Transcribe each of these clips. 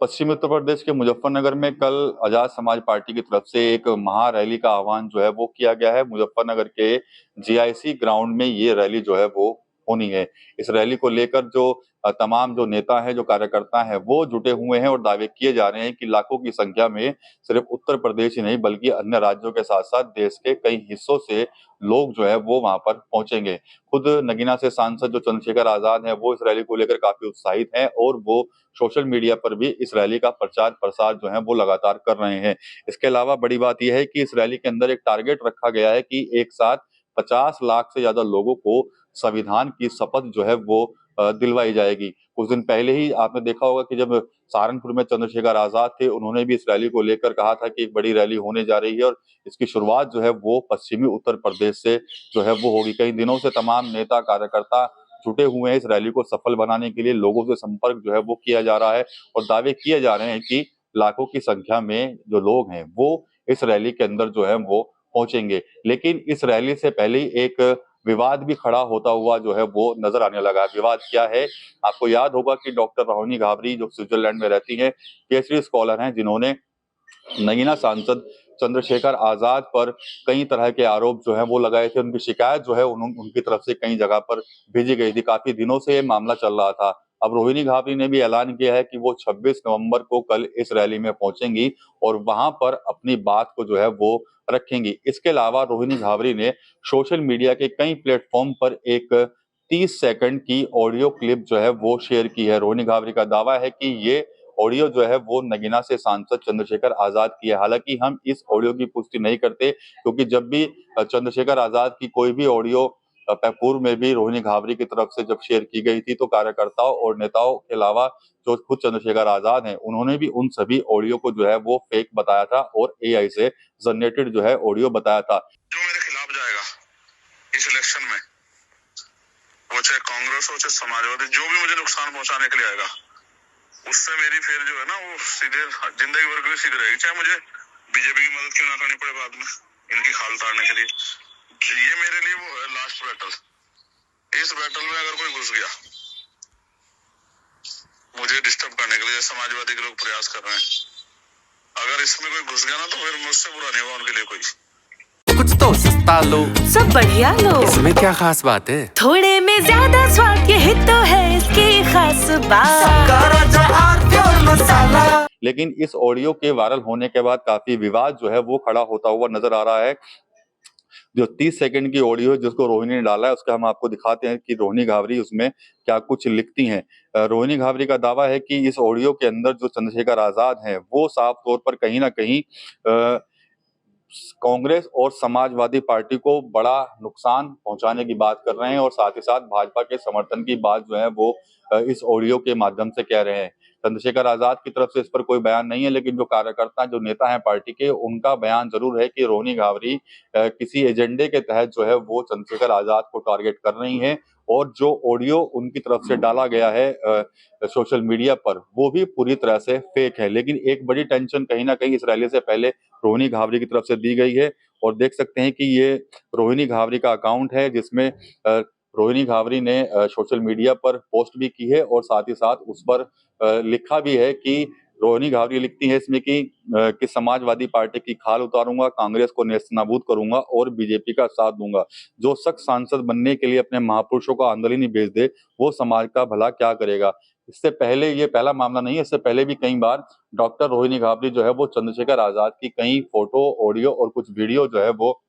पश्चिमी उत्तर प्रदेश के मुजफ्फरनगर में कल आजाद समाज पार्टी की तरफ से एक महा रैली का आह्वान जो है वो किया गया है। मुजफ्फरनगर के जीआईसी ग्राउंड में ये रैली जो है वो होनी है। इस रैली को लेकर जो तमाम जो नेता हैं, जो कार्यकर्ता हैं, वो जुटे हुए हैं और दावे किए जा रहे हैं कि लाखों की संख्या में सिर्फ उत्तर प्रदेश ही नहीं बल्कि अन्य राज्यों के साथ साथ देश के कई हिस्सों से लोग जो है वो वहां पर पहुंचेंगे। खुद नगीना से सांसद जो चंद्रशेखर आजाद हैं, वो इस रैली को लेकर काफी उत्साहित हैं और वो सोशल मीडिया पर भी इस रैली का प्रचार प्रसार जो है वो लगातार कर रहे हैं। इसके अलावा बड़ी बात यह है कि इस रैली के अंदर एक टारगेट रखा गया है कि एक साथ 50 लाख से ज्यादा लोगों को संविधान की शपथ जो है वो दिलवाई जाएगी। कुछ दिन पहले ही आपने देखा होगा कि जब सहारनपुर में चंद्रशेखर आजाद थे, उन्होंने भी इस रैली को लेकर कहा था कि एक बड़ी रैली होने जा रही है और इसकी शुरुआत जो है वो पश्चिमी उत्तर प्रदेश से जो है वो होगी। कई दिनों से तमाम नेता कार्यकर्ता जुटे हुए हैं इस रैली को सफल बनाने के लिए। लोगों से संपर्क जो है वो किया जा रहा है और दावे किए जा रहे हैं कि लाखों की संख्या में जो लोग हैं वो इस रैली के अंदर जो है वो पहुंचेंगे। लेकिन इस रैली से पहले ही एक विवाद भी खड़ा होता हुआ जो है वो नजर आने लगा है। विवाद क्या है? आपको याद होगा कि डॉक्टर रोहिणी घाबरी जो स्विट्जरलैंड में रहती हैं, केसरी स्कॉलर हैं, जिन्होंने नगीना सांसद चंद्रशेखर आजाद पर कई तरह के आरोप जो है वो लगाए थे। उनकी शिकायत जो है उनकी तरफ से कई जगह पर भेजी गई थी। काफी दिनों से ये मामला चल रहा था। अब रोहिणी घाबरी ने भी ऐलान किया है कि वो 26 नवंबर को कल इस रैली में पहुंचेंगी और वहां पर अपनी बात को जो है वो रखेंगी। इसके अलावा रोहिणी घाबरी ने सोशल मीडिया के कई प्लेटफॉर्म पर एक 30 सेकंड की ऑडियो क्लिप जो है वो शेयर की है। रोहिणी घाबरी का दावा है कि ये ऑडियो जो है वो नगीना से सांसद चंद्रशेखर आजाद की है। हालांकि हम इस ऑडियो की पुष्टि नहीं करते क्योंकि जब भी चंद्रशेखर आजाद की कोई भी ऑडियो पूर्व में भी रोहिणी घाबरी की तरफ से जब शेयर की गई थी तो कार्यकर्ताओं और नेताओं के अलावा जो खुद चंद्रशेखर आजाद हैं, उन्होंने भी उन सभी ऑडियो को जो है वो फेक बताया था और एआई से जनरेटेड जो है ऑडियो बताया था। जो मेरे खिलाफ जाएगा इस इलेक्शन में, वो चाहे कांग्रेस हो चाहे समाजवादी, जो भी मुझे नुकसान पहुंचाने के लिए आएगा, उससे मेरी फिर जो है ना वो सीधे जिंदगी भर के लिए सीधे रहेगी, चाहे मुझे बीजेपी की मदद क्यों ना करनी पड़े बाद में इनकी खाल उतारने के लिए। ये मेरे लिए वो है लास्ट बैटल। इस बैटल में अगर कोई घुस गया मुझे डिस्टर्ब करने के लिए, समाजवादी के लोग प्रयास कर रहे हैं, अगर इसमें कोई घुस गया ना तो फिर मुझसे बुरा नहीं होगा उनके लिए कोई। कुछ तो सस्ता लो, सब बढ़िया लो, इसमें क्या खास बात है? थोड़े में ज्यादा स्वाद, यही तो है इसकी खास बात। मसाला। लेकिन इस ऑडियो के वायरल होने के बाद काफी विवाद जो है वो खड़ा होता हुआ नजर आ रहा है। जो 30 सेकंड की ऑडियो है जिसको रोहिणी ने डाला है, उसका हम आपको दिखाते हैं कि रोहिणी घाबरी उसमें क्या कुछ लिखती हैं। रोहिणी घाबरी का दावा है कि इस ऑडियो के अंदर जो चंद्रशेखर आजाद हैं वो साफ तौर पर कहीं ना कहीं कांग्रेस और समाजवादी पार्टी को बड़ा नुकसान पहुंचाने की बात कर रहे हैं और साथ ही साथ भाजपा के समर्थन की बात जो है वो इस ऑडियो के माध्यम से कह रहे हैं। चंद्रशेखर आजाद की तरफ से इस पर कोई बयान नहीं है, लेकिन जो कार्यकर्ता जो नेता हैं पार्टी के, उनका बयान जरूर है कि रोहिणी घाबरी किसी एजेंडे के तहत जो है वो चंद्रशेखर आजाद को टारगेट कर रही हैं और जो ऑडियो उनकी तरफ से डाला गया है सोशल मीडिया पर, वो भी पूरी तरह से फेक है। लेकिन एक बड़ी टेंशन कहीं ना कहीं इस रैली से पहले रोहिणी घाबरी की तरफ से दी गई है और देख सकते हैं कि ये रोहिणी घाबरी का अकाउंट है जिसमें रोहिणी घाबरी ने सोशल मीडिया पर पोस्ट भी की है और साथ ही साथ उस पर लिखा भी है कि रोहिणी घाबरी लिखती है इसमें कि समाजवादी पार्टी की खाल उतारूंगा, कांग्रेस को नेस्तनाबूद करूंगा और बीजेपी का साथ दूंगा। जो शख्स सांसद बनने के लिए अपने महापुरुषों का आंदोलन ही भेज दे, वो समाज का भला क्या करेगा। इससे पहले ये पहला मामला नहीं है, इससे पहले भी कई बार डॉक्टर रोहिणी घाबरी जो है वो चंद्रशेखर आजाद की कई फोटो, ऑडियो और कुछ वीडियो जो है वो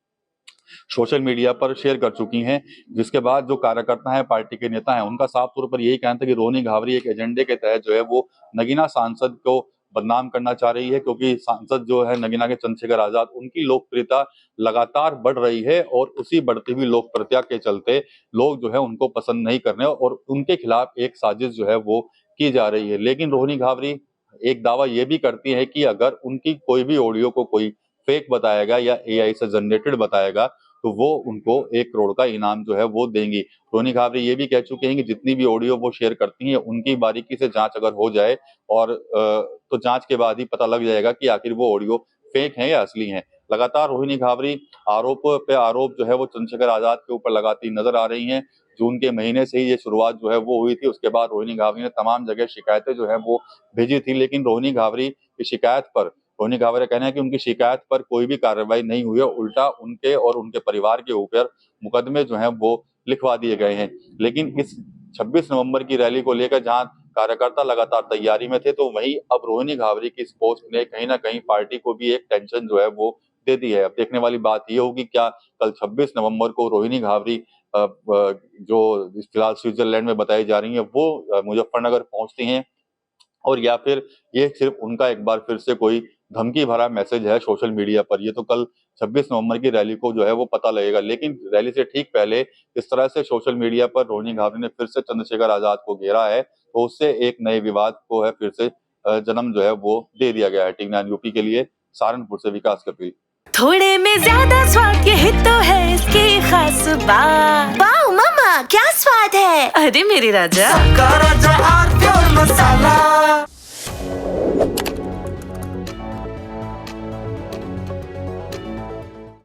सोशल मीडिया पर शेयर कर चुकी हैं, जिसके बाद जो कार्यकर्ता हैं, पार्टी के नेता हैं, उनका साफ तौर पर यही कहना था कि रोहिणी घाबरी एक एजेंडे के तहत जो है वो नगीना सांसद को बदनाम करना चाह रही है, क्योंकि सांसद जो है नगीना के चंद्रशेखर आजाद, उनकी लोकप्रियता लगातार बढ़ रही है और उसी बढ़ती हुई लोकप्रियता के चलते लोग जो है उनको पसंद नहीं कर रहे और उनके खिलाफ एक साजिश जो है वो की जा रही है। लेकिन रोहिणी घाबरी एक दावा ये भी करती है कि अगर उनकी कोई भी ऑडियो को कोई फेक बताएगा या एआई से जनरेटेड बताएगा तो वो उनको 1 करोड़ का इनाम जो है वो देंगी। रोहिणी घाबरी ये भी कह चुके हैं कि जितनी भी ऑडियो वो शेयर करती हैं उनकी बारीकी से जांच अगर हो जाए और तो जांच के बाद ही पता लग जाएगा कि आखिर वो ऑडियो फेक है या असली है। लगातार रोहिणी घाबरी आरोप पे आरोप जो है वो चंद्रशेखर आजाद के ऊपर लगाती नजर आ रही हैं। जून के महीने से ही ये शुरुआत जो है वो हुई थी। उसके बाद रोहिणी घावरी ने तमाम जगह शिकायतें जो है वो भेजी थी, लेकिन रोहिणी घावरी का कहना है कि उनकी शिकायत पर कोई भी कार्रवाई नहीं हुई है, उल्टा उनके और उनके परिवार के ऊपर मुकदमे जो हैं वो लिखवा दिए गए हैं। लेकिन इस 26 नवंबर की रैली को लेकर जहां कार्यकर्ता लगातार तैयारी में थे, तो वहीं अब रोहिणी घावरी की इस पोस्ट ने कहीं ना कहीं पार्टी को भी एक टेंशन जो है वो दे दी है। अब देखने वाली बात ये होगी क्या कल 26 नवंबर को रोहिणी घावरी जो फिलहाल स्विट्जरलैंड में बताई जा रही है वो मुजफ्फरनगर पहुंचती हैं, और या फिर ये सिर्फ उनका एक बार फिर से कोई धमकी भरा मैसेज है सोशल मीडिया पर। ये तो कल 26 नवंबर की रैली को जो है वो पता लगेगा। लेकिन रैली से ठीक पहले इस तरह से सोशल मीडिया पर रोहिणी घावरी ने फिर से चंद्रशेखर आजाद को घेरा है, तो उससे एक नए विवाद को है फिर से जन्म जो है वो दे दिया गया है। टीवी9 यूपी के लिए सहारनपुर से विकास कपिल। थोड़े में ज्यादा स्वाद, यही तो है इसकी खास बात। वाओ मम्मा, क्या स्वाद है। अरे मेरे राजा, सबका राजा आर प्योर मसाला।